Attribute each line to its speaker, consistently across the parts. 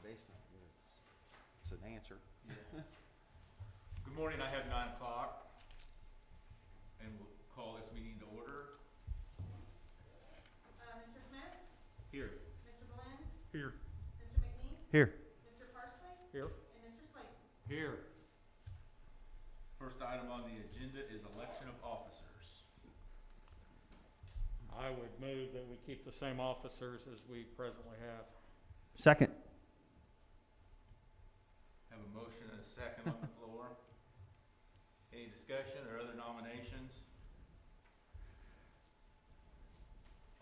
Speaker 1: basement. It's an answer.
Speaker 2: Yeah. Good morning, I have 9 o'clock, and we'll call this meeting to order.
Speaker 3: Mr. Smith?
Speaker 2: Here.
Speaker 3: Mr. Glenn?
Speaker 2: Here.
Speaker 3: Mr. McNeese?
Speaker 1: Here.
Speaker 3: Mr. Parsley?
Speaker 2: Here.
Speaker 3: And Mr. Slayton?
Speaker 2: Here. First item on the agenda is election of officers.
Speaker 4: I would move that we keep the same officers as we presently have.
Speaker 1: Second.
Speaker 2: Have a motion and a second on the floor. Any discussion or other nominations?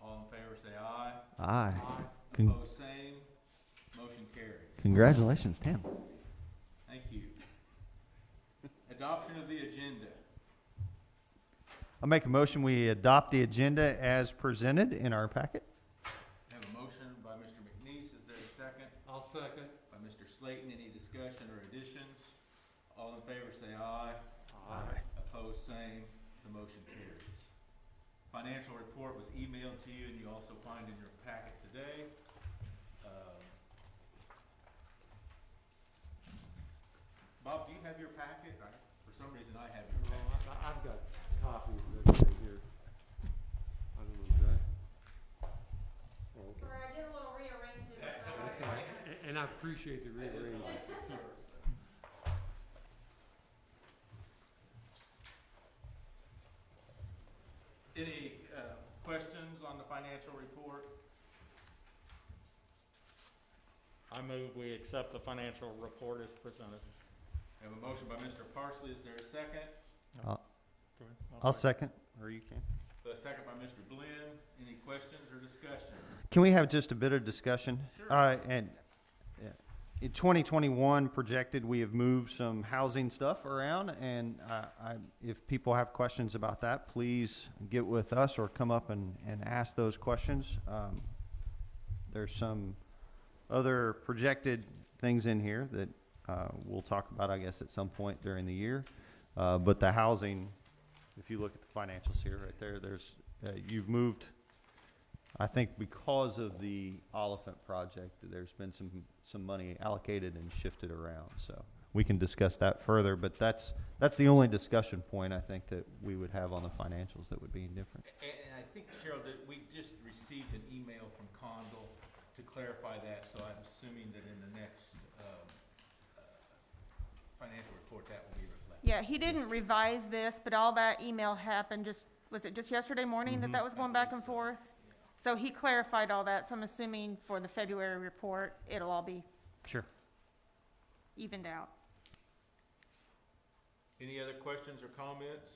Speaker 2: All in favor say aye.
Speaker 1: Aye.
Speaker 2: Opposed, same. Motion carries.
Speaker 1: Congratulations, Tim.
Speaker 2: Thank you. Adoption of the agenda.
Speaker 1: I'll make a motion we adopt the agenda as presented in our packet.
Speaker 2: Have a motion by Mr. McNeese. Is there a second?
Speaker 4: I'll second.
Speaker 2: By Mr. Slayton. Any discussion or additions? All in favor say aye.
Speaker 1: Aye.
Speaker 2: Opposed, same. The motion carries. Financial report was emailed to you, and you also find in your packet today. Bob, do you have your packet? For some reason, I have your packet.
Speaker 4: I've got copies of it here. I don't know exactly. Oh, okay.
Speaker 3: Sorry, I did a little rearranging.
Speaker 2: That's
Speaker 3: so
Speaker 2: okay.
Speaker 4: And I appreciate the rearranging.
Speaker 2: Any questions on the financial report?
Speaker 4: I move we accept the financial report as presented.
Speaker 2: I have a motion by Mr. Parsley. Is there a second?
Speaker 1: I'll second, or you can.
Speaker 2: A second by Mr. Glenn. Any questions or discussion?
Speaker 1: Can we have just a bit of discussion?
Speaker 2: Sure.
Speaker 1: And in 2021 projected, we have moved some housing stuff around, and if people have questions about that, please get with us or come up and ask those questions. There's some other projected things in here that we'll talk about, I guess, at some point during the year. But the housing, if you look at the financials here, right there, you've moved, I think because of the Oliphant project, there's been some money allocated and shifted around. So we can discuss that further, but that's the only discussion point I think that we would have on the financials that would be different.
Speaker 2: And I think, Cheryl, that we just received an email from Condell to clarify that, so I'm assuming that in the next financial report that will be reflected.
Speaker 3: Yeah, he didn't revise this, but all that email happened was it just yesterday morning that was going back and forth? So he clarified all that, so I'm assuming for the February report, it'll all be
Speaker 1: Sure.
Speaker 3: evened out.
Speaker 2: Any other questions or comments?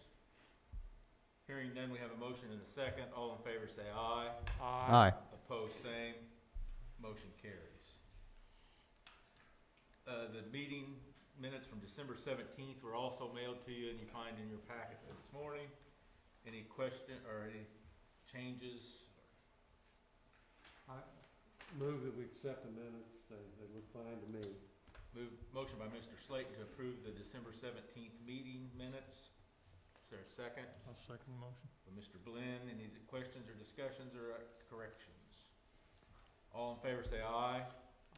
Speaker 2: Hearing none, we have a motion and a second. All in favor say aye.
Speaker 1: Aye.
Speaker 2: Opposed, same. Motion carries. The meeting minutes from December 17th were also mailed to you, and you find in your packet this morning. Any question or any changes?
Speaker 4: I move that we accept the minutes. They look fine to me.
Speaker 2: Motion by Mr. Slayton to approve the December 17th meeting minutes. Is there a second?
Speaker 4: I'll second the motion.
Speaker 2: By Mr. Glenn. Any questions or discussions or corrections? All in favor say aye.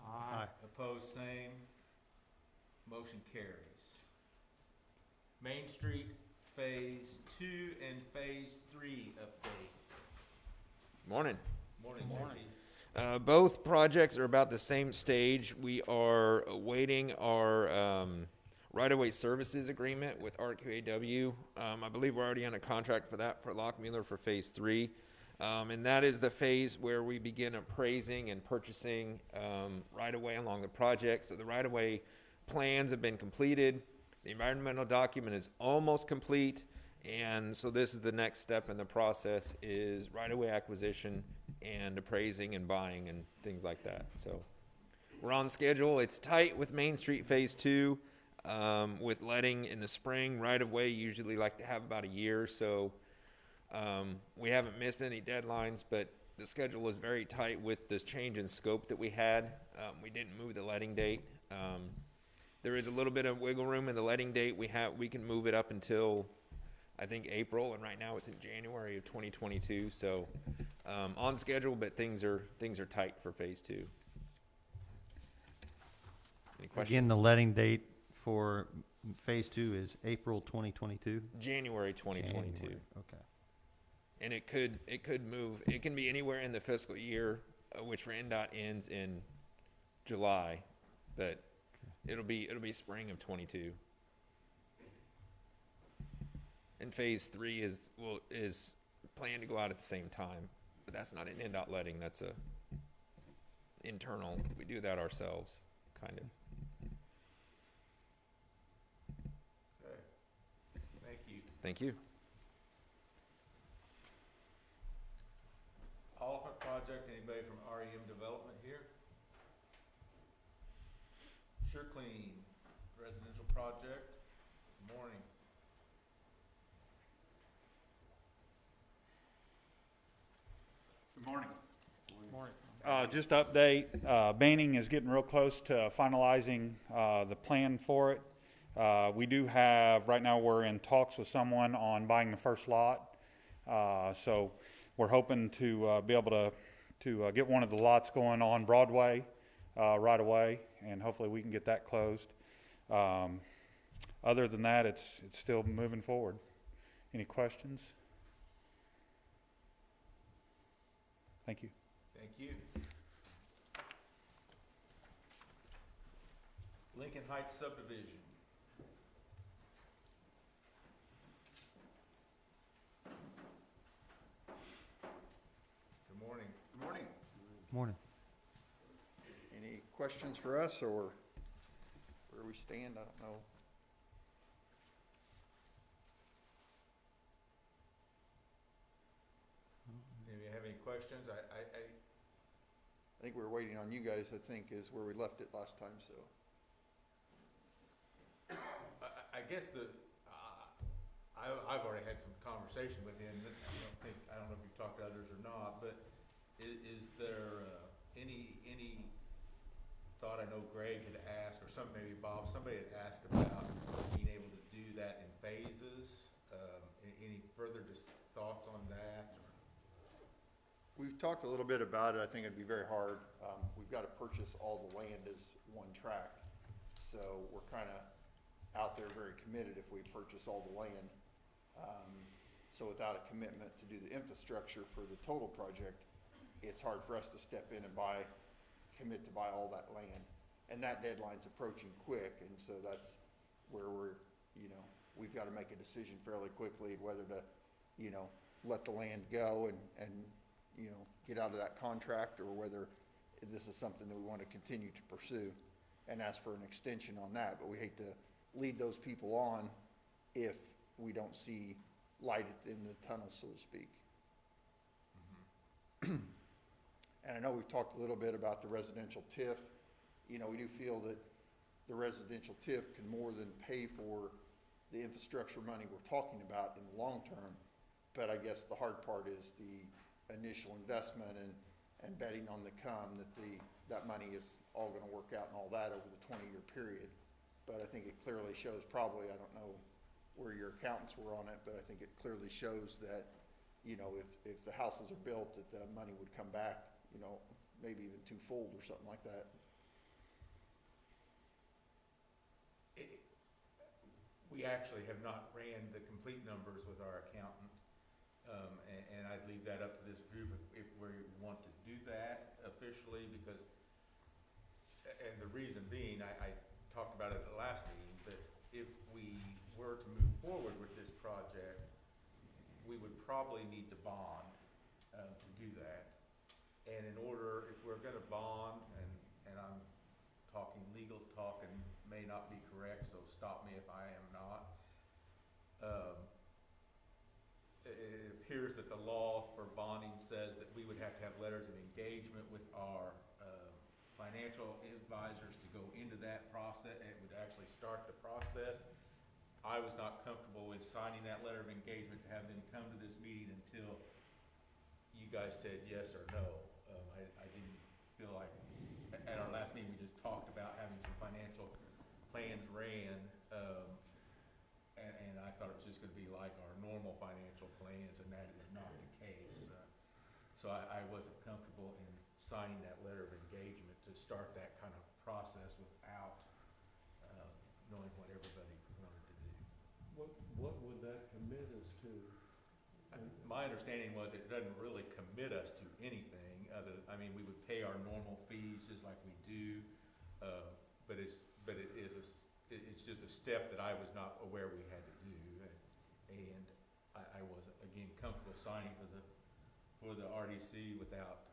Speaker 4: Aye.
Speaker 2: Opposed, same. Motion carries. Main Street Phase 2 and Phase 3 update.
Speaker 5: Morning.
Speaker 2: Morning,
Speaker 4: Morning.
Speaker 2: JP.
Speaker 5: Both projects are about the same stage. We are awaiting our right-of-way services agreement with RQAW. I believe we're already on a contract for that for Lockmuller for Phase 3. And that is the phase where we begin appraising and purchasing right-of-way along the project. So the right-of-way plans have been completed. The environmental document is almost complete. And so this is the next step in the process is right-of-way acquisition and appraising and buying and things like that. So we're on schedule. It's tight with Main Street Phase 2. With letting in the spring, right-of-way usually like to have about a year. So we haven't missed any deadlines, but the schedule is very tight with this change in scope that we had. We didn't move the letting date. There is a little bit of wiggle room in the letting date. We can move it up until I think April, and right now it's in January of 2022. So on schedule, but things are tight for Phase 2. questions?
Speaker 1: Again, the letting date for phase 2 is April 2022?
Speaker 5: January 2022.
Speaker 1: January, okay.
Speaker 5: And it could move. It can be anywhere in the fiscal year, which for NDOT ends in July, but it'll be spring of 22. And phase 3 is planned to go out at the same time, but that's not an NDOT letting. That's a internal. We do that ourselves, kind of.
Speaker 2: Okay. Thank you.
Speaker 5: Thank you.
Speaker 2: Oliphant project, anybody from REM Development here? Sure Clean, residential project, morning.
Speaker 6: Good morning. Just update, Banning is getting real close to finalizing the plan for it. We do have, right now we're in talks with someone on buying the first lot. So we're hoping to be able to get one of the lots going on Broadway right away, and hopefully we can get that closed. Other than that, it's still moving forward. Any questions? Thank you.
Speaker 2: Thank you. Lincoln Heights subdivision. Good morning.
Speaker 7: Good morning.
Speaker 1: Morning.
Speaker 7: Any questions for us, or where we stand? I don't know.
Speaker 2: Do you have any questions? I
Speaker 7: I think we're waiting on you guys, I think, is where we left it last time, so.
Speaker 2: I guess I've already had some conversation with him. I don't know if you've talked to others or not, but is there any thought? I know Greg had asked, or maybe Bob, somebody had asked about being able to do that in phases. Any further thoughts on that?
Speaker 7: We've talked a little bit about it. I think it'd be very hard. We've got to purchase all the land as one tract. So we're kind of out there very committed if we purchase all the land. So without a commitment to do the infrastructure for the total project, it's hard for us to step in and commit to buy all that land. And that deadline's approaching quick, and so that's where we've got to make a decision fairly quickly whether to, let the land go and get out of that contract, or whether this is something that we want to continue to pursue and ask for an extension on that. But we hate to lead those people on if we don't see light in the tunnel, so to speak. And I know we've talked a little bit about the residential TIF. We do feel that the residential TIF can more than pay for the infrastructure money we're talking about in the long term. But I guess the hard part is the initial investment and betting on the come that money is all going to work out and all that over the 20-year period. But I think it clearly shows, probably, I don't know where your accountants were on it, but I think it clearly shows that, if the houses are built, that the money would come back, maybe even twofold or something like that.
Speaker 2: We actually have not ran the complete numbers with our accountant. And I'd leave that up to this group if we want to do that officially, because, and the reason being, I talked about it at the last meeting, but if we were to move forward with this project, we would probably need to bond to do that. And in order, if we're going to bond, and I'm talking legal talk and may not be correct, so stop me if I am not. It appears that the law for bonding says that we would have to have letters of engagement with our financial advisors to go into that process. It would actually start the process. I was not comfortable with signing that letter of engagement to have them come to this meeting until you guys said yes or no. I didn't feel like, at our last meeting, we just talked about having some financial plans ran, and I thought it was just gonna be like our normal financial plans, and that is not the case. So I wasn't comfortable in signing that letter of engagement to start that kind of process without
Speaker 4: What would that commit us to?
Speaker 2: My understanding was it doesn't really commit us to anything I mean, we would pay our normal fees just like we do, but it's just a step that I was not aware we had to do, and I wasn't, again, comfortable signing for the RDC without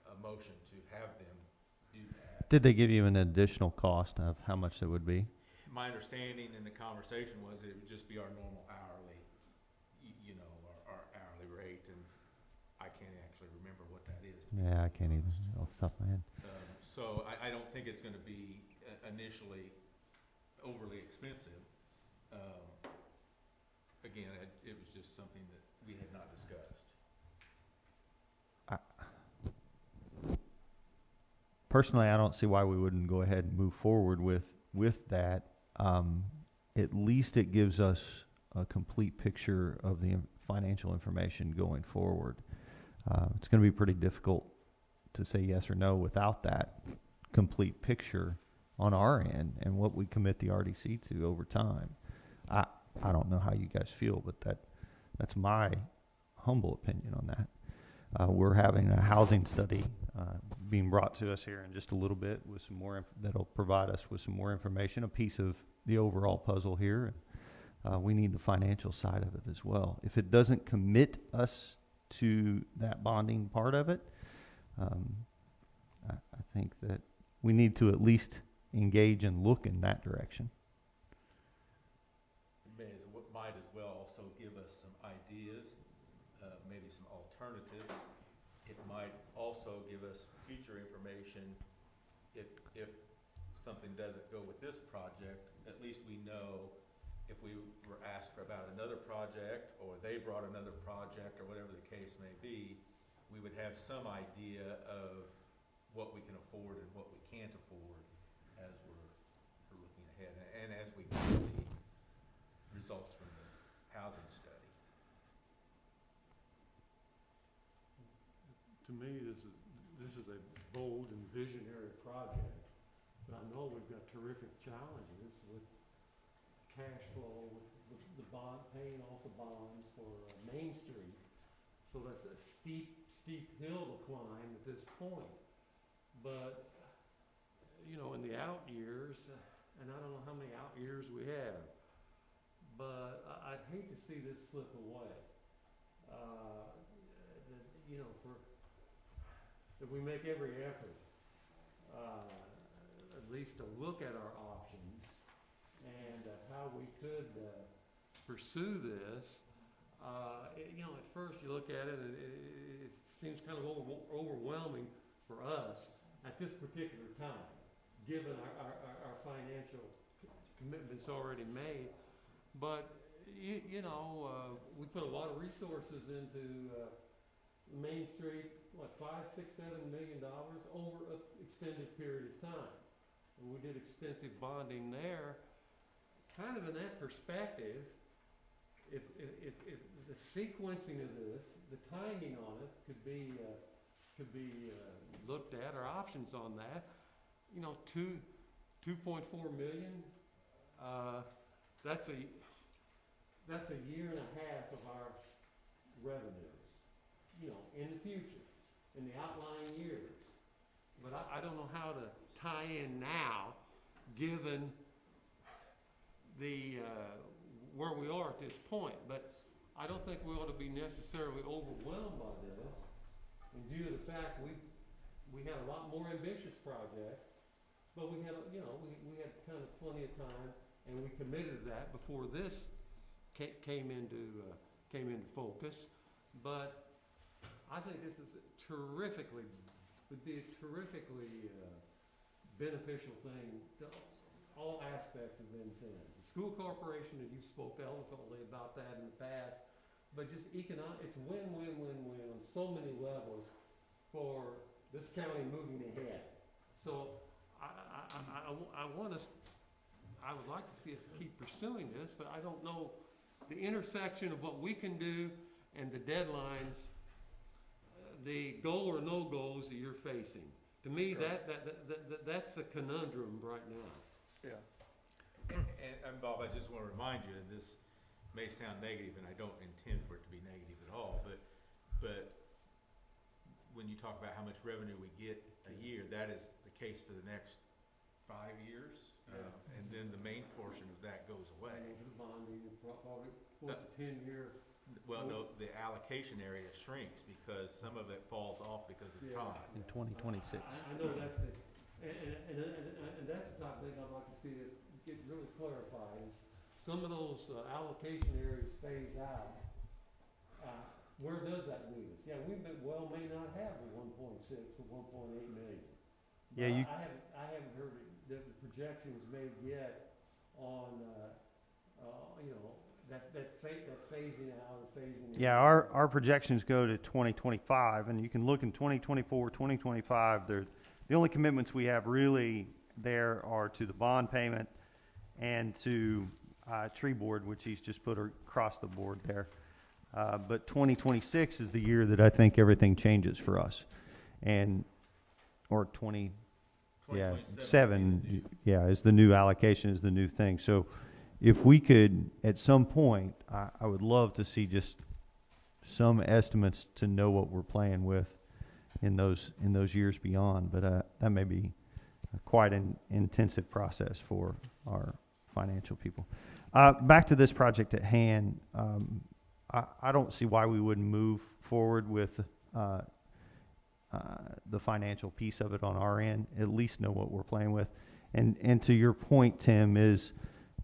Speaker 2: a motion to have them do that.
Speaker 1: Did they give you an additional cost of how much it would be?
Speaker 2: My understanding in the conversation was it would just be our normal hourly, our hourly rate, and I can't actually remember what that is.
Speaker 1: Yeah, I can't even off the top of my head.
Speaker 2: So I don't think it's gonna be initially overly expensive. Again, it was just something that we had not discussed.
Speaker 1: Personally, I don't see why we wouldn't go ahead and move forward with that. At least it gives us a complete picture of the financial information going forward. It's going to be pretty difficult to say yes or no without that complete picture on our end and what we commit the RDC to over time. I don't know how you guys feel, but that's my humble opinion on that. We're having a housing study being brought to us here in just a little bit with some more that'll provide us with some more information, a piece of the overall puzzle here. We need the financial side of it as well. If it doesn't commit us to that bonding part of it, I think that we need to at least engage and look in that direction.
Speaker 2: Might as well also give us some ideas, maybe some alternatives. It might also give us future information if something doesn't go with this project. At least we know if we were asked about another project, or they brought another project, or whatever the case may be, we would have some idea of what we can afford and what we can't afford as we're looking ahead, and as we get the results from the housing study.
Speaker 4: To me, this is a bold and visionary project, but I know we've got terrific challenges with cash flow, with the bond, paying off the bonds for Main Street. So that's a steep hill to climb at this point. But, in the out years, and I don't know how many out years we have, but I'd hate to see this slip away. If we make every effort, at least to look at our options and how we could pursue this. At first you look at it and it seems kind of overwhelming for us at this particular time, given our financial commitments already made. But, we put a lot of resources into Main Street, $5, $6, $7 million over an extended period of time. And we did extensive bonding there. Kind of in that perspective, if the sequencing of this, the timing on it could be looked at, or options on that, 2.4 million, that's a year and a half of our revenues, in the future, in the outlying years. But I don't know how to tie in now, given the where we are at this point. But I don't think we ought to be necessarily overwhelmed by this, in view of the fact we had a lot more ambitious projects, but we had we had kind of plenty of time, and we committed to that before this came into focus. But I think this is would be a terrifically beneficial thing to all aspects of Vincennes. The school corporation, and you spoke eloquently about that in the past, but just it's win-win-win-win on so many levels for this county moving ahead. So I would like to see us keep pursuing this, but I don't know the intersection of what we can do and the deadlines, the goal or no goals that you're facing. To me,
Speaker 7: Sure.
Speaker 4: that's the conundrum right now.
Speaker 7: Yeah.
Speaker 2: And Bob, I just want to remind you that may sound negative, and I don't intend for it to be negative at all, but when you talk about how much revenue we get a year, that is the case for the next 5 years. And then the main portion of that goes away.
Speaker 4: Bonding, probably, what's a 10-year?
Speaker 2: Well, no, the allocation area shrinks because some of it falls off because of
Speaker 4: Yeah.
Speaker 2: time.
Speaker 1: In 2026.
Speaker 4: I know that's the, and that's the type of thing I'd like to see is get really clarified, is some of those allocation areas phase out. Where does that leave us? Yeah, we may not have the 1.6 or 1.8 million.
Speaker 1: Yeah, you-
Speaker 4: I haven't heard the projections made yet on, you know, that phasing out or phasing in.
Speaker 1: Yeah, our projections go to 2025, and you can look in 2024, 2025, the only commitments we have really there are to the bond payment and to tree board, which he's just put across the board there. But 2026 is the year that I think everything changes for us. Or 7, yeah, is the new allocation, is the new thing. So if we could, at some point, I would love to see just some estimates to know what we're playing with in those years beyond. But that may be quite an intensive process for our financial people. Back to this project at hand, I don't see why we wouldn't move forward with the financial piece of it on our end, at least know what we're playing with. And to your point, Tim, is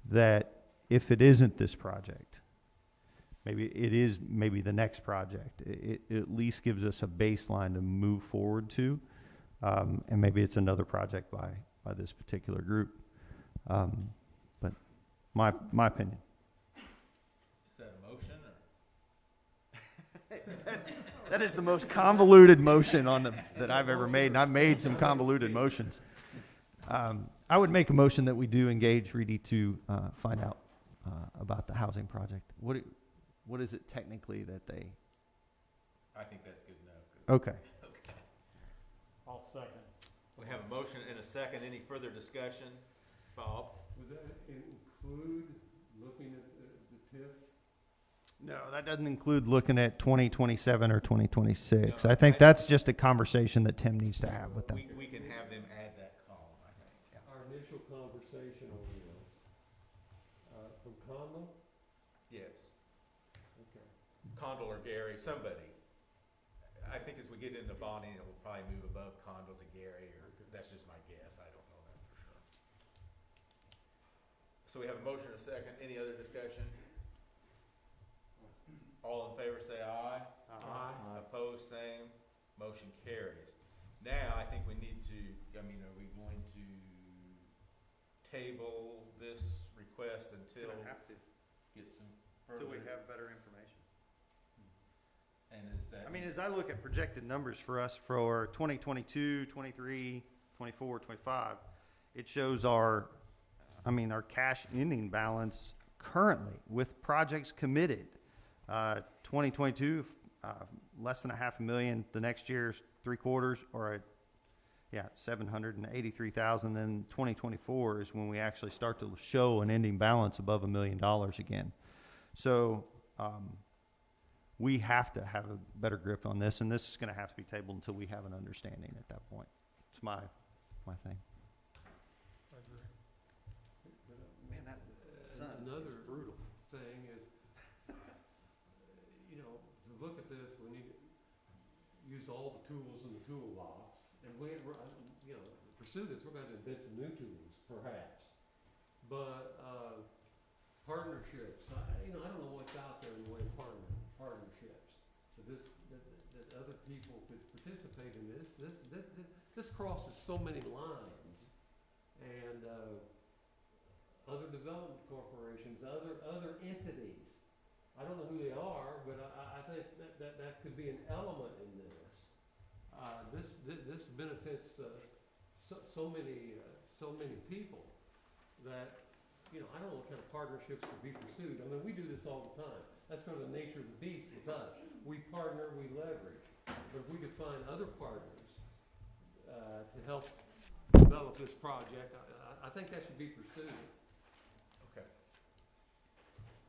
Speaker 1: that if it isn't this project, maybe it is maybe the next project, it at least gives us a baseline to move forward to. And maybe it's another project by this particular group. But my opinion.
Speaker 2: Is that a motion or?
Speaker 1: That is the most convoluted motion that I've ever made, and I've made some convoluted motions. I would make a motion that we do engage Reedy to find out about the housing project. What is it technically that they?
Speaker 2: I think that's good enough.
Speaker 1: Okay.
Speaker 2: Okay.
Speaker 4: I'll second.
Speaker 2: We have a motion and a second. Any further discussion? Bob?
Speaker 4: Would that include looking at the TIF?
Speaker 1: No, that doesn't include looking at 2027 or 2026.
Speaker 2: No,
Speaker 1: I think that's just a conversation that Tim needs to have with them.
Speaker 2: We can have them add that column, I think.
Speaker 4: Our initial conversation on this, from Conlon?
Speaker 2: Yes.
Speaker 4: Okay.
Speaker 2: Condell or Gary, somebody. I think as we get into bonding, it will probably move above Condell to Gary, or that's just my guess. I don't know that for sure. So we have a motion and a second. Any other discussion? All in favor say aye.
Speaker 4: Aye.
Speaker 2: Opposed, same. Motion carries. Now, I think we need to, are we going to table this request until get some further?
Speaker 1: have better information.
Speaker 2: And is that?
Speaker 1: As I look at projected numbers for us for 2022, 23, 24, 25, it shows our cash ending balance currently with projects committed. 2022, less than $500,000. The next year's 3/4, or 783,000. Then 2024 is when we actually start to show an ending balance above $1 million again. So we have to have a better grip on this, and this is going to have to be tabled until we have an understanding at that point. It's my thing.
Speaker 4: I agree.
Speaker 1: Man, that sun
Speaker 4: Another
Speaker 1: is brutal.
Speaker 4: thing is, to look at this, we need to use all the tools in the toolbox. And we're to pursue this, we're going to invent some new tools, perhaps. But partnerships, I don't know what's out there in the way of partnerships. That other people could participate in this. This crosses so many lines. And other development corporations, other entities. I don't know who they are, but I think that could be an element in this. This benefits so many people that, I don't know what kind of partnerships could be pursued. We do this all the time. That's sort of the nature of the beast with us. We partner, we leverage. But if we could find other partners to help develop this project, I think that should be pursued.
Speaker 2: Okay.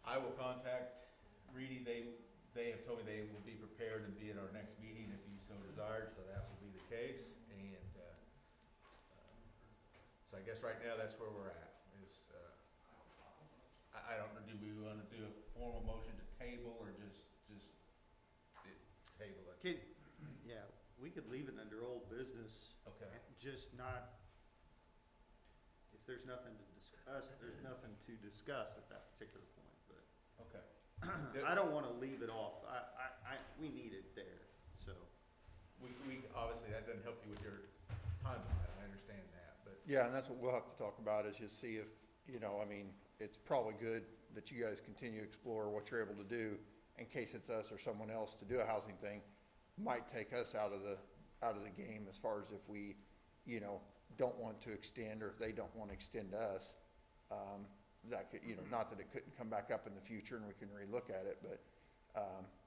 Speaker 2: I will contact Reedy. They have told me they will be prepared and be at our next meeting if you so desired, so that will be the case. And, so I guess right now that's where we're at, is, I don't know, do we wanna do a formal motion to table or just table it?
Speaker 1: Yeah, we could leave it under old business,
Speaker 2: Okay.
Speaker 1: just not, if there's nothing to discuss, there's nothing to discuss at that particular point, but
Speaker 2: Okay.
Speaker 1: I don't wanna leave it off. We need it there, so.
Speaker 2: We, obviously, that doesn't help you with your timeline, I understand that, but,
Speaker 7: Yeah, and that's what we'll have to talk about, is just see if, I mean, it's probably good that you guys continue to explore what you're able to do in case it's us or someone else to do a housing thing. Might take us out of the game as far as if we, don't want to extend, or if they don't want to extend to us. That could, not that it couldn't come back up in the future and we can relook at it, but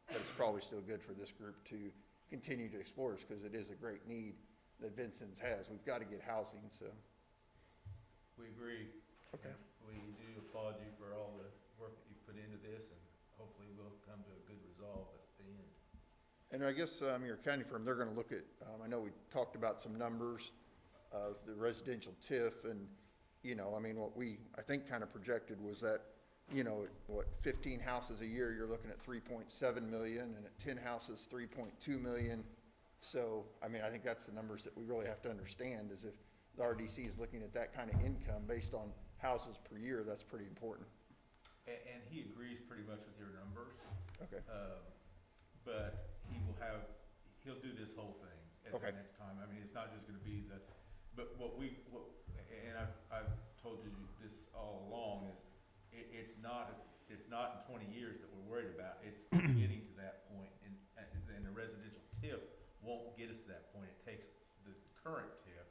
Speaker 7: it's probably still good for this group to continue to explore this, because it is a great need that Vincent's has. We've got to get housing, so.
Speaker 2: we agree.
Speaker 7: Okay.
Speaker 2: We do applaud you for all the work that you've put into this, and hopefully we'll come to a good resolve at the end.
Speaker 7: And I guess, your accounting firm, they're gonna look at, I know we talked about some numbers of the residential TIF, and, I mean, what we, I think, kind of projected was that, 15 houses a year, you're looking at 3.7 million, and at 10 houses, 3.2 million. So, I mean, I think that's the numbers that we really have to understand, is if the RDC is looking at that kind of income based on houses per year, that's pretty important.
Speaker 2: And he agrees pretty much with your numbers,
Speaker 7: Okay.
Speaker 2: but he'll do this whole thing at
Speaker 7: Okay.
Speaker 2: the next time. I mean, it's not just gonna be but and I've told you this all along, is it's not in 20 years that we're worried about. It's getting to that point, and the residential TIF won't get us to that point. It takes the current TIF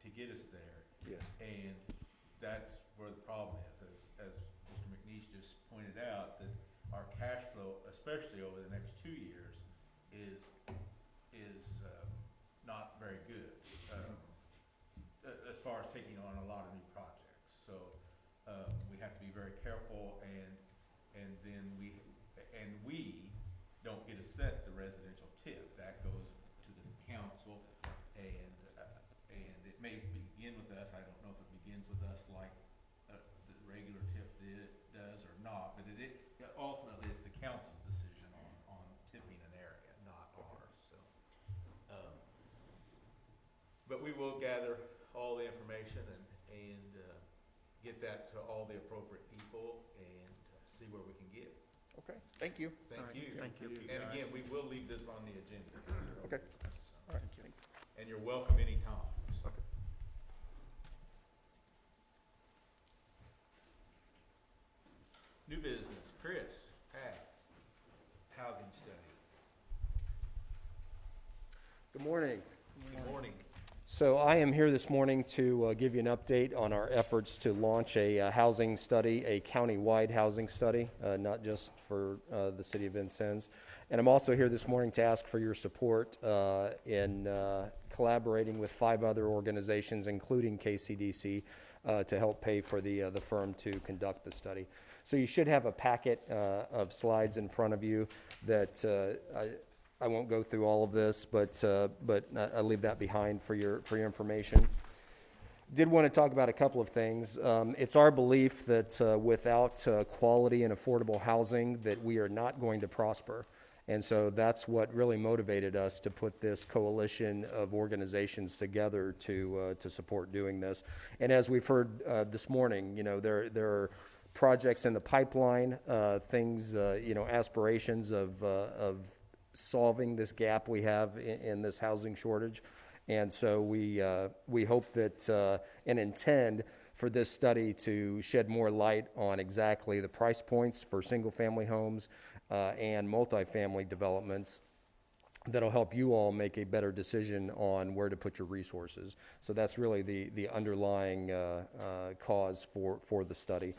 Speaker 2: to get us there.
Speaker 7: Yes.
Speaker 2: And that's where the problem is, as Mr. McNeese just pointed out, that our cash flow, especially over the next 2 years, is not very good, as far as taking on a lot of new projects. So, we have to be very careful, and then we don't get to set the residential TIF. That goes to the council, and it may begin with us. I don't know if it begins with us like the regular TIF does or not, but ultimately it's the council's decision on tipping an area, not ours. So, but we will gather all the information and get that to all the appropriate people and see where we can get.
Speaker 7: Okay, thank you.
Speaker 2: Thank you.
Speaker 1: Thank you.
Speaker 2: And again, we will leave this on the agenda.
Speaker 7: Okay. All right, thank you.
Speaker 2: And you're welcome anytime. So.
Speaker 7: Okay.
Speaker 2: New business, Chris, Pat, housing study.
Speaker 8: Good morning.
Speaker 2: Good morning.
Speaker 8: So I am here this morning to give you an update on our efforts to launch a housing study, a county-wide housing study, not just for the city of Vincennes. And I'm also here this morning to ask for your support in collaborating with 5 other organizations, including KCDC, to help pay for the firm to conduct the study. So you should have a packet of slides in front of you that I won't go through all of this, but I'll leave that behind for your information. Did want to talk about a couple of things. It's our belief that without quality and affordable housing, that we are not going to prosper. And so that's what really motivated us to put this coalition of organizations together to support doing this. And as we've heard this morning, there are projects in the pipeline, things, aspirations of solving this gap we have in this housing shortage. And so we hope that and intend for this study to shed more light on exactly the price points for single-family homes and multifamily developments that'll help you all make a better decision on where to put your resources. So that's really the underlying cause for the study.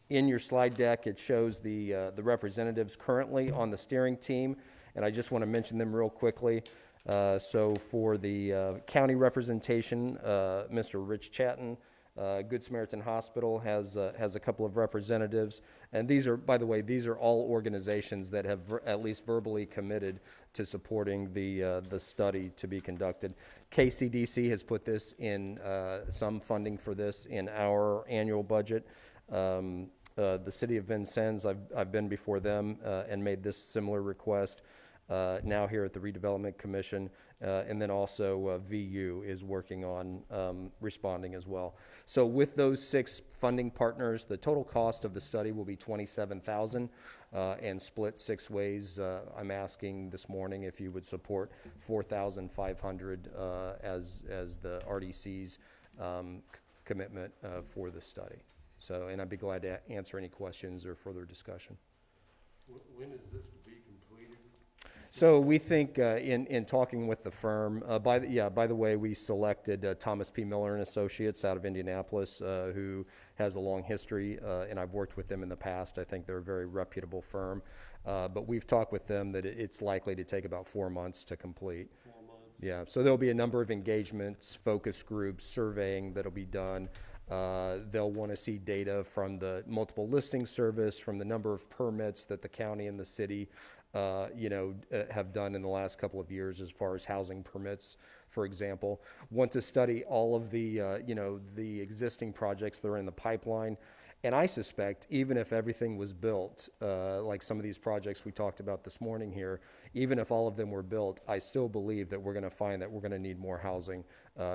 Speaker 8: In your slide deck, it shows the representatives currently on the steering team, and I just want to mention them real quickly. So for the county representation, Mr. Rich Chatton, Good Samaritan Hospital has a couple of representatives. And these are, by the way, these are all organizations that have at least verbally committed to supporting the study to be conducted. KCDC has put this in, some funding for this in our annual budget. The city of Vincennes, I've been before them and made this similar request. Now here at the Redevelopment Commission, and then also VU is working on responding as well. So with those 6 funding partners, the total cost of the study will be $27,000 and split 6 ways. I'm asking this morning if you would support $4,500 as the RDC's commitment for the study. So, and I'd be glad to answer any questions or further discussion.
Speaker 4: When is this to be completed?
Speaker 8: So we think, in talking with the firm, by the way, we selected Thomas P. Miller and Associates out of Indianapolis, who has a long history, and I've worked with them in the past. I think they're a very reputable firm. But we've talked with them that it's likely to take about 4 months to complete.
Speaker 4: 4 months?
Speaker 8: Yeah, so there'll be a number of engagements, focus groups, surveying that'll be done. They'll want to see data from the multiple listing service, from the number of permits that the county and the city have done in the last couple of years as far as housing permits, for example. Want to study all of the, the existing projects that are in the pipeline. And I suspect even if everything was built, like some of these projects we talked about this morning here, even if all of them were built, I still believe that we're going to find that we're going to need more housing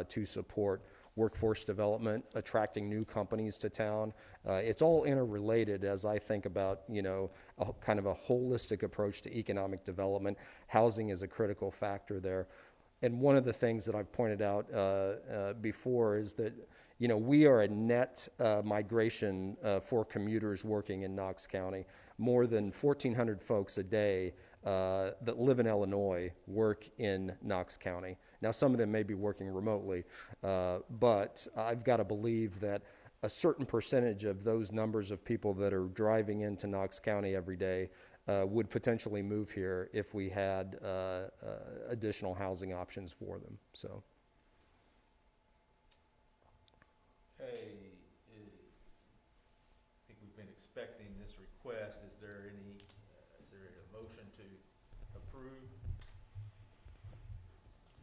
Speaker 8: to support workforce development, attracting new companies to town. It's all interrelated as I think about, a kind of a holistic approach to economic development. Housing is a critical factor there. And one of the things that I've pointed out before is that, we are a net migration for commuters working in Knox County. More than 1,400 folks a day that live in Illinois work in Knox County. Now, some of them may be working remotely, but I've got to believe that a certain percentage of those numbers of people that are driving into Knox County every day would potentially move here if we had additional housing options for them. So.
Speaker 2: Okay, I think we've been expecting this request. Is there a motion to approve?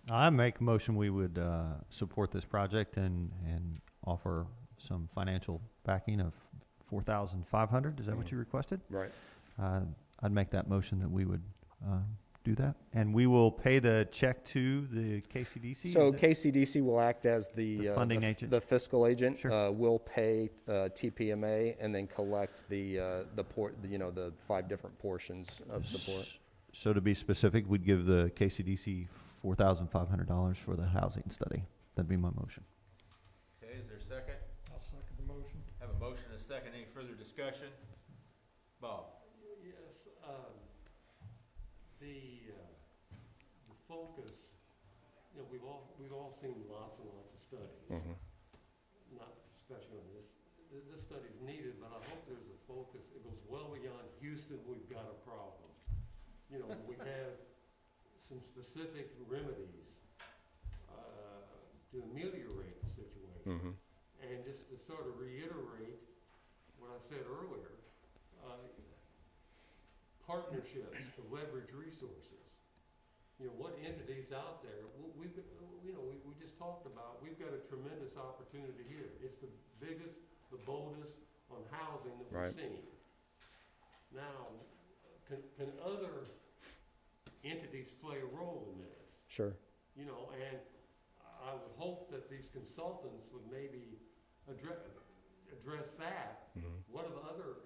Speaker 1: I make a motion we would support this project and offer some financial backing of $4,500. Is that what you requested?
Speaker 8: Right.
Speaker 1: I'd make that motion that we would do that. And we will pay the check to the KCDC?
Speaker 8: So KCDC will act as the
Speaker 1: funding agent?
Speaker 8: the fiscal agent.
Speaker 1: Sure.
Speaker 8: We'll pay TPMA and then collect the 5 different portions of support.
Speaker 1: So to be specific, we'd give the KCDC $4,500 for the housing study. That'd be my motion.
Speaker 2: Okay, is there a second?
Speaker 9: I'll second the motion.
Speaker 2: Have a motion and a second. Any further discussion? Bob?
Speaker 4: Yes, the focus, we've all seen lots and lots of studies.
Speaker 8: Mhm.
Speaker 4: Not especially on this. This study's needed, but I hope there's a focus. It goes well beyond Houston, we've got a problem. We have some specific remedies to ameliorate the situation.
Speaker 8: Mhm.
Speaker 4: And just to sort of reiterate what I said earlier, partnerships to leverage resources. What entities out there, we just talked about, we've got a tremendous opportunity here. It's the biggest, the boldest on housing that we've
Speaker 8: Right.
Speaker 4: seen. Now, can other entities play a role in this?
Speaker 8: Sure.
Speaker 4: And I would hope that these consultants would maybe address that.
Speaker 8: Mhm.
Speaker 4: What have other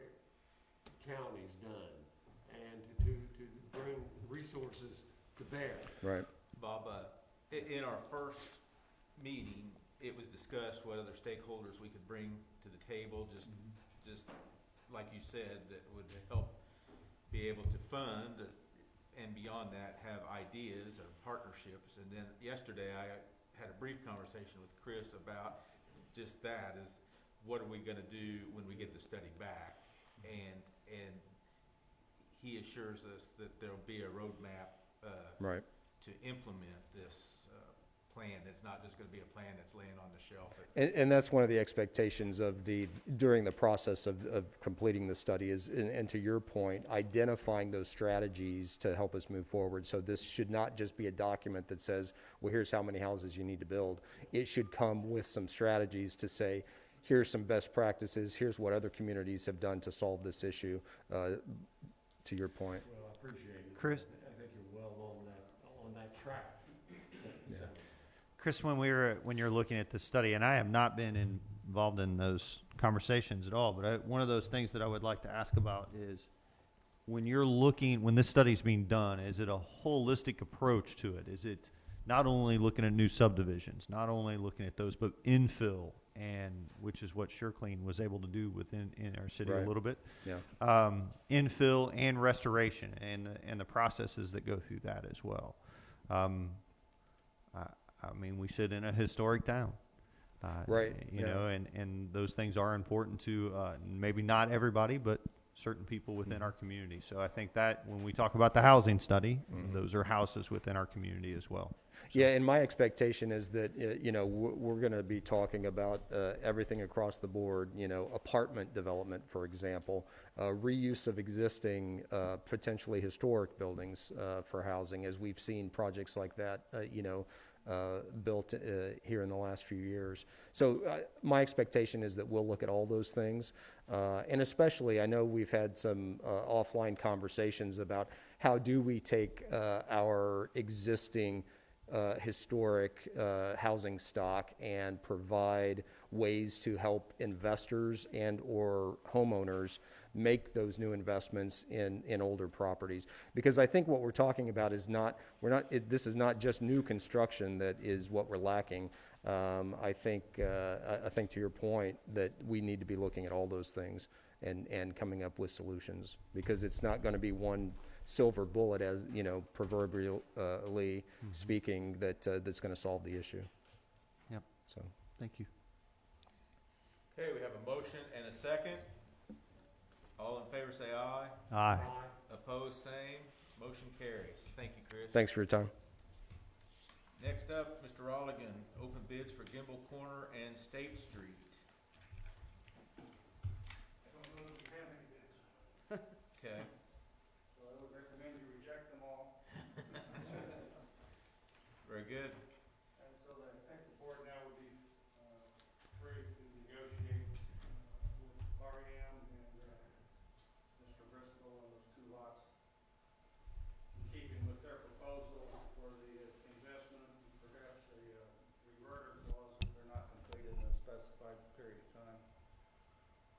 Speaker 4: counties done? And to bring resources to bear.
Speaker 8: Right.
Speaker 2: Bob, in our first meeting, it was discussed what other stakeholders we could bring to the table, just like you said, that would help be able to fund and beyond that have ideas or partnerships. And then yesterday I had a brief conversation with Chris about just that, is what are we gonna do when we get the study back? And he assures us that there'll be a roadmap
Speaker 8: Right.
Speaker 2: to implement this plan. It's not just gonna be a plan that's laying on the shelf.
Speaker 8: And that's one of the expectations of during the process of completing the study is, and to your point, identifying those strategies to help us move forward. So this should not just be a document that says, well, here's how many houses you need to build. It should come with some strategies to say, here's some best practices, here's what other communities have done to solve this issue, to your point.
Speaker 4: Well, I appreciate it.
Speaker 1: Chris?
Speaker 4: I think you're well on that track. So-
Speaker 1: Chris, when you're looking at this study, and I have not been involved in those conversations at all, but one of those things that I would like to ask about is when this study's being done, is it a holistic approach to it? Is it not only looking at new subdivisions, not only looking at those, but infill, and which is what SureClean was able to do in our city a
Speaker 8: Right.
Speaker 1: little bit.
Speaker 8: Yeah.
Speaker 1: Infill and restoration and the processes that go through that as well. I mean, we sit in a historic town.
Speaker 8: Right,
Speaker 1: You
Speaker 8: yeah.
Speaker 1: know, and those things are important to maybe not everybody, but certain people within our community. So I think that when we talk about the housing study, those are houses within our community as well.
Speaker 8: Yeah, and my expectation is that, you know, we're going to be talking about everything across the board, you know, apartment development, for example, reuse of existing potentially historic buildings for housing, as we've seen projects like that, you know, built here in the last few years. So my expectation is that we'll look at all those things. And especially, I know we've had some offline conversations about how do we take our existing historic housing stock and provide ways to help investors and or homeowners make those new investments in older properties. Because I think what we're talking about is this is not just new construction that is what we're lacking. I think to your point that we need to be looking at all those things and coming up with solutions, because it's not going to be one silver bullet, as you know, proverbially speaking, that's going to solve the issue.
Speaker 1: Yep.
Speaker 8: So
Speaker 1: Thank you.
Speaker 2: Okay, we have a motion and a second. All in favor say aye.
Speaker 1: Aye.
Speaker 2: Opposed, same. Motion carries. Thank you, Chris.
Speaker 8: thanks for your time.
Speaker 2: Next up, Mr. Rolligan, open bids for Gimble Corner and State Street. Okay.
Speaker 9: So I would recommend you reject them all.
Speaker 2: Very good.
Speaker 9: And so I think the board now would be free to negotiate with REM and Mr. Bristol on those two lots, in keeping with their proposal for the investment, and perhaps a reverter clause if they're not completed in a specified period of time.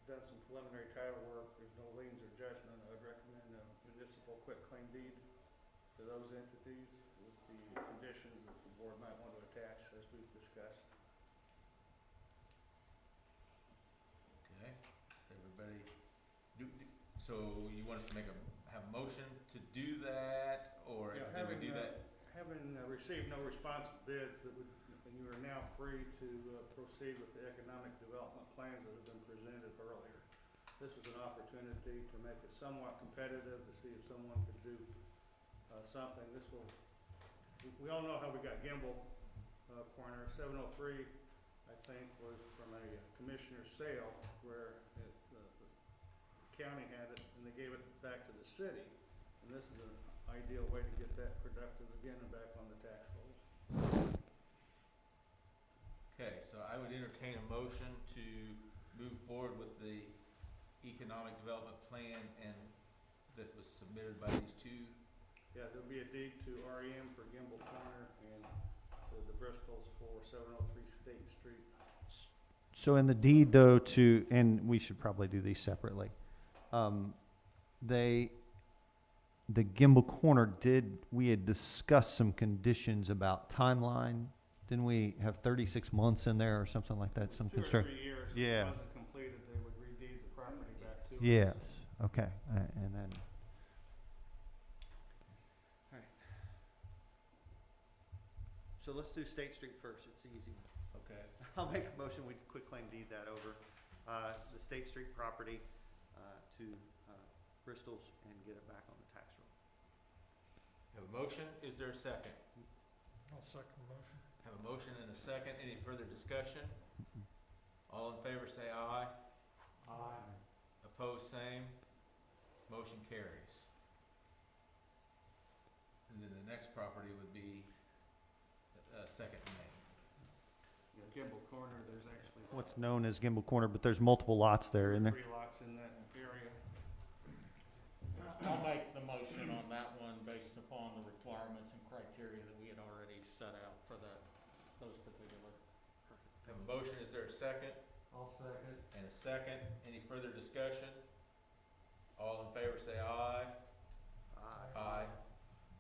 Speaker 9: Done some preliminary title work. There's no liens or judgment. I'd recommend a municipal quitclaim deed to those entities with the conditions that the board might want to attach, as we've discussed.
Speaker 2: Okay. Everybody, so you want us to have a motion to do that, or
Speaker 9: Yeah,
Speaker 2: did we do that?
Speaker 9: Having received no responsive bids, and you are now free to proceed with the economic development plans that have been presented earlier. This was an opportunity to make it somewhat competitive, to see if someone could do something. We all know how we got Gimble Corner. 703, I think, was from a commissioner's sale where the county had it and they gave it back to the city. And this is an ideal way to get that productive again and back on the tax rolls.
Speaker 2: Okay, so I would entertain a motion to move forward with the economic development plan and that was submitted by these two.
Speaker 9: Yeah, there'll be a deed to REM for Gimble Corner and to the Bristols for 703 State Street.
Speaker 1: So in the deed, though, and we should probably do these separately. The Gimble Corner we had discussed some conditions about timeline. Didn't we have 36 months in there or something like that? Some
Speaker 9: 2 or
Speaker 1: construction.
Speaker 9: 3 years. If
Speaker 1: Yeah.
Speaker 9: it wasn't completed, they would redeed the property back to us.
Speaker 1: Yes. Okay. And then. All right. So let's do State Street first. It's easy.
Speaker 2: Okay.
Speaker 1: I'll make a motion. We quitclaim deed that over the State Street property to Bristol's and get it back on the tax roll.
Speaker 2: Have a motion. Is there a second?
Speaker 9: I'll second the motion.
Speaker 2: Have a motion and a second. Any further discussion? All in favor say aye.
Speaker 9: Aye.
Speaker 2: Opposed, same. Motion carries. And then the next property would be, Second Main.
Speaker 9: Gimble Corner, there's actually
Speaker 1: What's known as Gimble Corner, but there's multiple lots there, isn't there?
Speaker 9: 3 lots in that area.
Speaker 10: I'll make the motion on that one based upon the requirements and criteria that we had already set out for those particular.
Speaker 2: Have a motion, is there a second?
Speaker 4: I'll second.
Speaker 2: And a second. Any further discussion? All in favor say aye. Aye.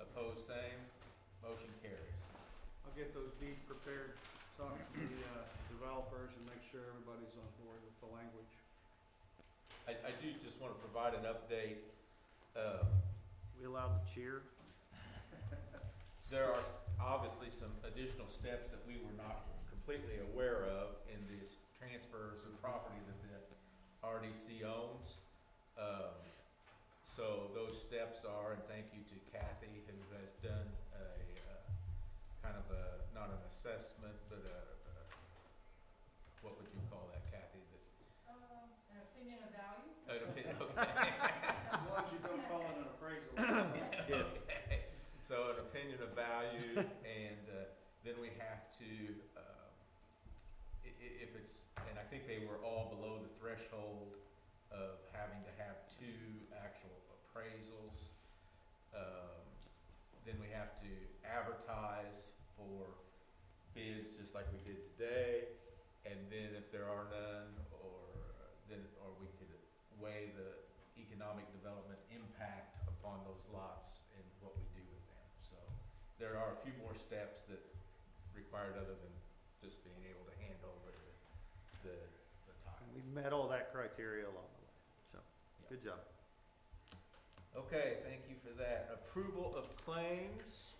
Speaker 2: Opposed, same. Motion carries.
Speaker 9: I'll get those deeds prepared, talk to the developers and make sure everybody's on board with the language.
Speaker 2: I do just want to provide an update.
Speaker 1: We allowed to cheer?
Speaker 2: There are obviously some additional steps that we were not completely aware of in these transfers of property that the RDC owns. So those steps are, and thank you to Kathy, who has done a kind of a, not an assessment, but what would you call that, Kathy?
Speaker 3: An opinion of value?
Speaker 2: Okay.
Speaker 9: As long as you don't call it an appraisal.
Speaker 2: Yes. So an opinion of value, and then we have to, if it's, and I think they were all below the threshold of having to have 2 actual appraisals. Then we have to advertise for bids, just like we did today, and then if there are none, or we could weigh the economic development impact upon those lots and what we do with them. So there are a few more steps that required other than just being able to hand over the title.
Speaker 1: We met all that criteria along the way, so, good job.
Speaker 2: Okay, thank you for that. Approval of claims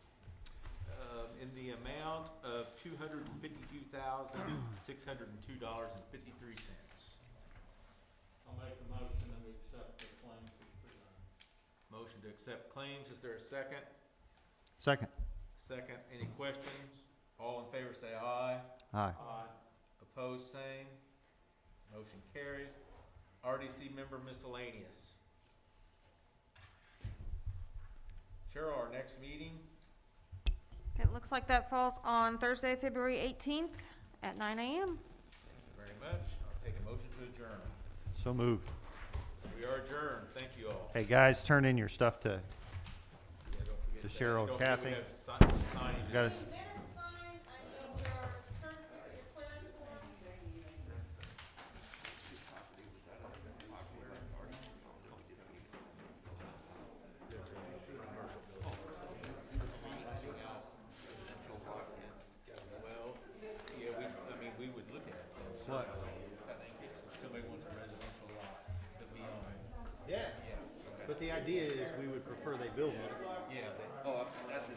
Speaker 2: in the amount of $252,602.53.
Speaker 10: I'll make the motion and we accept the claims as presented.
Speaker 2: Motion to accept claims. Is there a second?
Speaker 1: Second.
Speaker 2: Second. Any questions? All in favor say aye.
Speaker 1: Aye.
Speaker 10: Aye.
Speaker 2: Opposed, same. Motion carries. RDC member miscellaneous. Cheryl, our next meeting?
Speaker 3: It looks like that falls on Thursday, February 18th at 9 a.m.
Speaker 2: Thank you very much. I'll take a motion to adjourn.
Speaker 1: So moved.
Speaker 2: We are adjourned. Thank you all.
Speaker 1: Hey, guys, turn in your stuff to,
Speaker 2: Yeah, don't forget
Speaker 1: To
Speaker 2: that.
Speaker 1: Cheryl,
Speaker 2: Don't forget we
Speaker 1: Kathy.
Speaker 2: have signing.
Speaker 1: you gotta,
Speaker 2: Well, yeah, we would look at it.
Speaker 1: What?
Speaker 2: Somebody wants a residential lot that we own.
Speaker 1: yeah,
Speaker 2: Yeah,
Speaker 1: but the idea is we would prefer they build one.
Speaker 2: yeah.
Speaker 5: Oh, that's it.